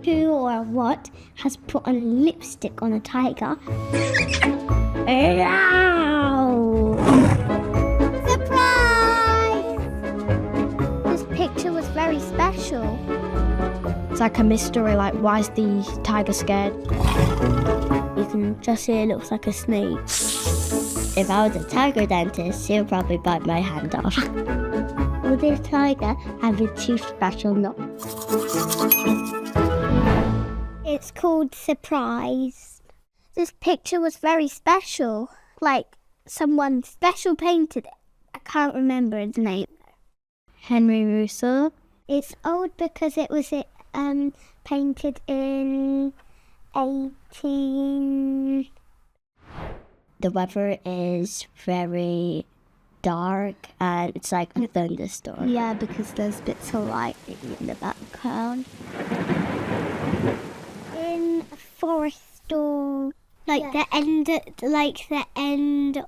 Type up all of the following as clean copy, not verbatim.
who or what has put on lipstick on a tiger. Ow! Surprise! This picture was very special. It's like a mystery, like why is the tiger scared? You can just see it looks like a snake. If I was a tiger dentist, he would probably bite my hand off. Will this tiger have a tooth special knot? It's called Surprise. This picture was very special. Like someone special painted it. I can't remember his name. Henri Rousseau. It's old because it was painted in 18... The weather is very dark and it's like a thunderstorm. Yeah, because there's bits of lightning in the background. In a forest or the end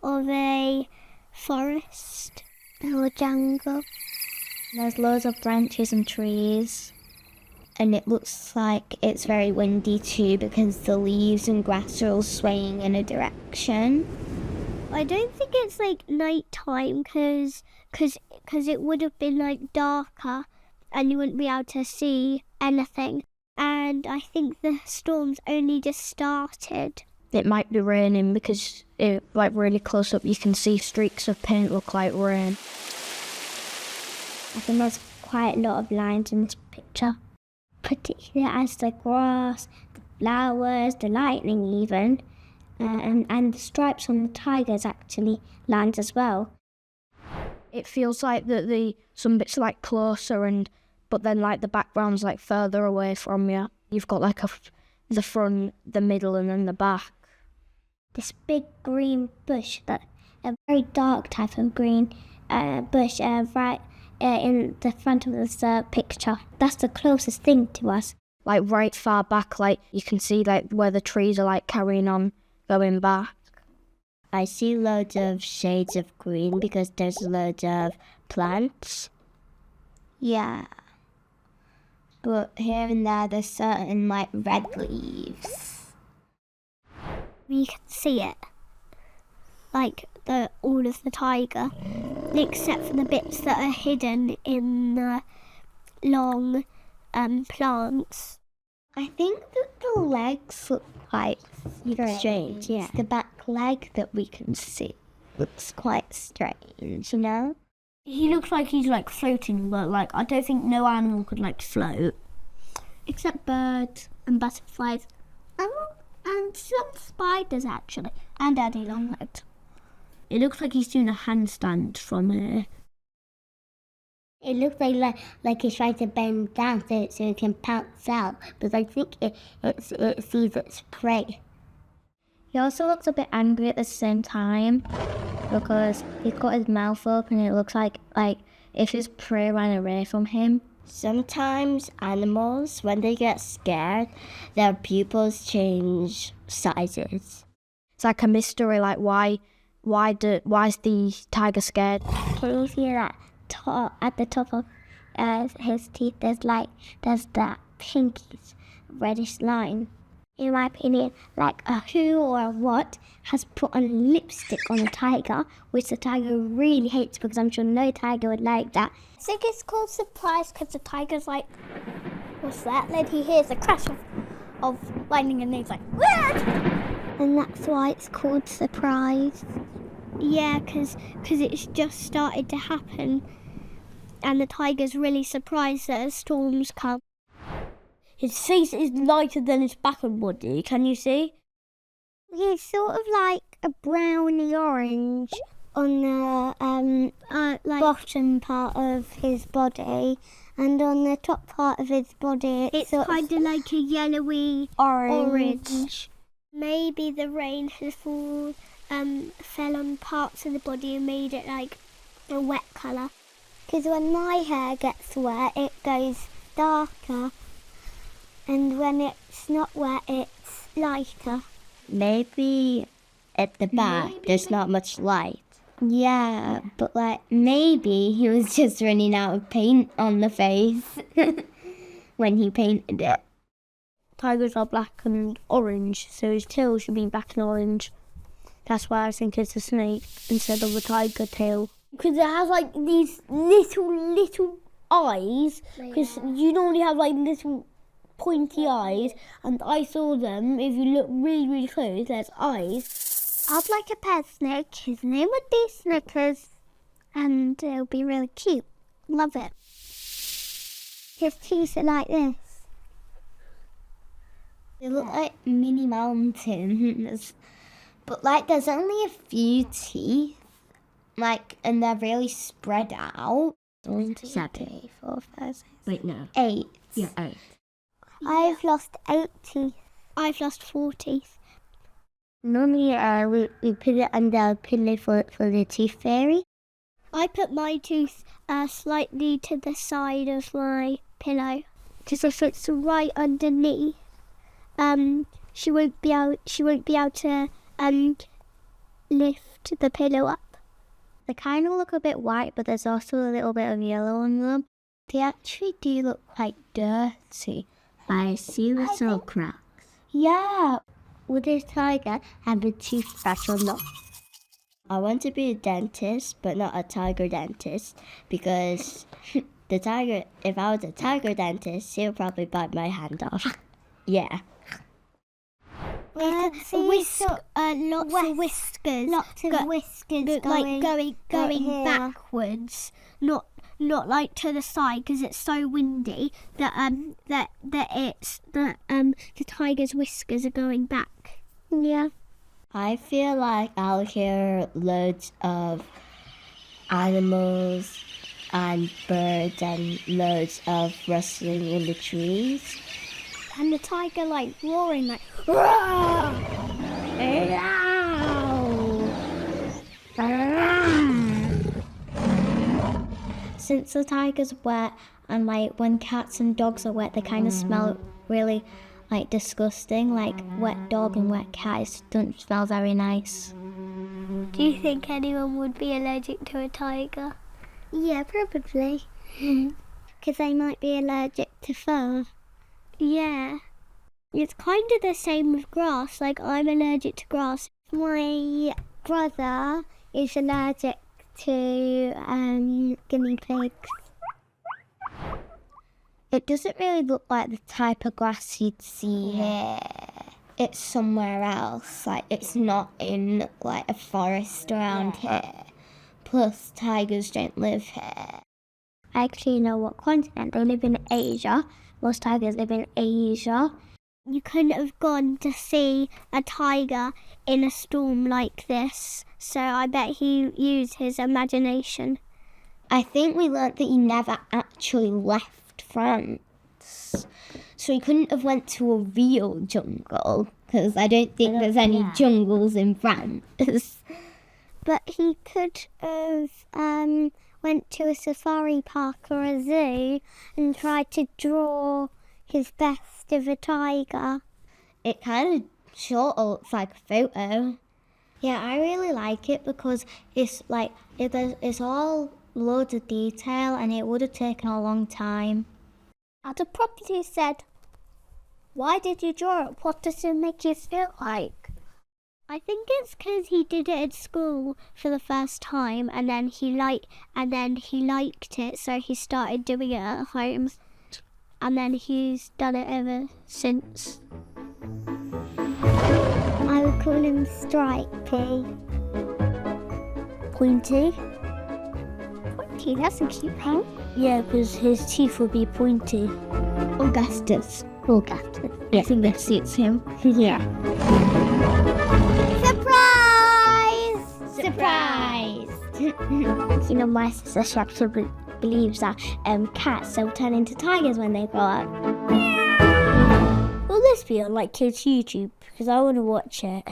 of a forest or jungle. There's loads of branches and trees. And it looks like it's very windy too because the leaves and grass are all swaying in a direction. I don't think it's like night time because it would have been like darker and you wouldn't be able to see anything. And I think the storm's only just started. It might be raining because like really close up you can see streaks of paint look like rain. I think there's quite a lot of lines in this picture. Particularly as the grass, the flowers, the lightning even, and the stripes on the tigers actually lines as well. It feels like that some bits are like closer but then like the background's like further away from you. You've got like the front, the middle and then the back. This big green bush, a very dark type of green bush right in the front of this picture. That's the closest thing to us. Like right far back, like you can see like where the trees are like carrying on, going back. I see loads of shades of green because there's loads of plants. Yeah. But here and there's certain like red leaves. You can see it. Like all of the tiger, except for the bits that are hidden in the long plants. I think that the legs look quite strange. Yeah, the back leg that we can see looks quite strange. You know, he looks like he's like floating, but like I don't think no animal could like float, except birds and butterflies, and some spiders actually, and daddy longlegs. It looks like he's doing a handstand from here. It looks like he's trying to bend down so it can pounce out, but I think it sees its prey. He also looks a bit angry at the same time because he's got his mouth open and it looks like if his prey ran away from him. Sometimes animals, when they get scared, their pupils change sizes. It's like a mystery, like why is the tiger scared? Can you see that at the top of his teeth? There's that pinkish reddish line. In my opinion, like a who or a what has put on lipstick on a tiger, which the tiger really hates because I'm sure no tiger would like that. I think it's called Surprise because the tiger's like, what's that? Then he hears a crash of lightning and he's like, what? And that's why it's called Surprise. Yeah, because it's just started to happen and the tiger's really surprised that a storm's come. His face is lighter than his back and body, can you see? He's sort of like a browny orange on the bottom part of his body, and on the top part of his body it's kind of like a yellowy orange. Maybe the rain has fell on parts of the body and made it like a wet colour. Because when my hair gets wet, it goes darker. And when it's not wet, it's lighter. Maybe at the back, there's not much light. Yeah, but maybe he was just running out of paint on the face when he painted it. tigers are black and orange, so his tail should be black and orange. That's why I think it's a snake instead of a tiger tail. Because it has like these little eyes. Because you normally have like little pointy eyes, and I saw them. If you look really close, there's eyes. I'd like a pet snake. His name would be Snickers, and it'll be really cute. Love it. His teeth are like this. They look like mini mountains, but like there's only a few teeth, like, and they're really spread out. 7. 3, 4, 5, 6. Wait, no. 8. Yeah, 8. I've lost 8 teeth. I've lost 4 teeth. Normally, we put it under a pillow for the tooth fairy. I put my tooth slightly to the side of my pillow, because if it's right underneath, she won't be able to lift the pillow up. They kind of look a bit white, but there's also a little bit of yellow on them. They actually do look quite dirty. I see little cracks. Yeah. Would this tiger have a toothbrush or not? I want to be a dentist, but not a tiger dentist, because if I was a tiger dentist, he'll probably bite my hand off. Yeah. Lots of whiskers. Lots of whiskers going here. backwards, not like to the side, because it's so windy that the tiger's whiskers are going back. Yeah. I feel like I'll hear loads of animals and birds and loads of rustling in the trees. And the tiger like roaring like, "Roar!" Since the tiger's wet, and like when cats and dogs are wet, they kind of smell really like disgusting. Like wet dog and wet cat don't smell very nice. Do you think anyone would be allergic to a tiger? Yeah, probably. Because they might be allergic to fur. Yeah. It's kind of the same with grass. Like, I'm allergic to grass. My brother is allergic to guinea pigs. It doesn't really look like the type of grass you'd see here. It's somewhere else. Like, it's not in like a forest around here. Plus, tigers don't live here. I actually know what continent. They live in Asia. Most tigers live in Asia. You couldn't have gone to see a tiger in a storm like this. So I bet he used his imagination. I think we learnt that he never actually left France. So he couldn't have went to a real jungle, because I don't think there's any jungles in France. But he could have went to a safari park or a zoo and tried to draw his best of a tiger. It kind of sort of looks like a photo. Yeah, I really like it because it's like it's all loads of detail, and it would have taken a long time. And the property said, "Why did you draw it? What does it make you feel like?" I think it's because he did it at school for the first time, and then he liked it, so he started doing it at home, and then he's done it ever since. I would call him Stripey. Pointy? Pointy, that's a cute name. Yeah, because his teeth would be pointy. Augustus. Yeah. I think that suits him. Yeah. Surprise! You know, my sister, she actually believes that cats will turn into tigers when they grow up. Will this be on like kids' YouTube? Because I want to watch it.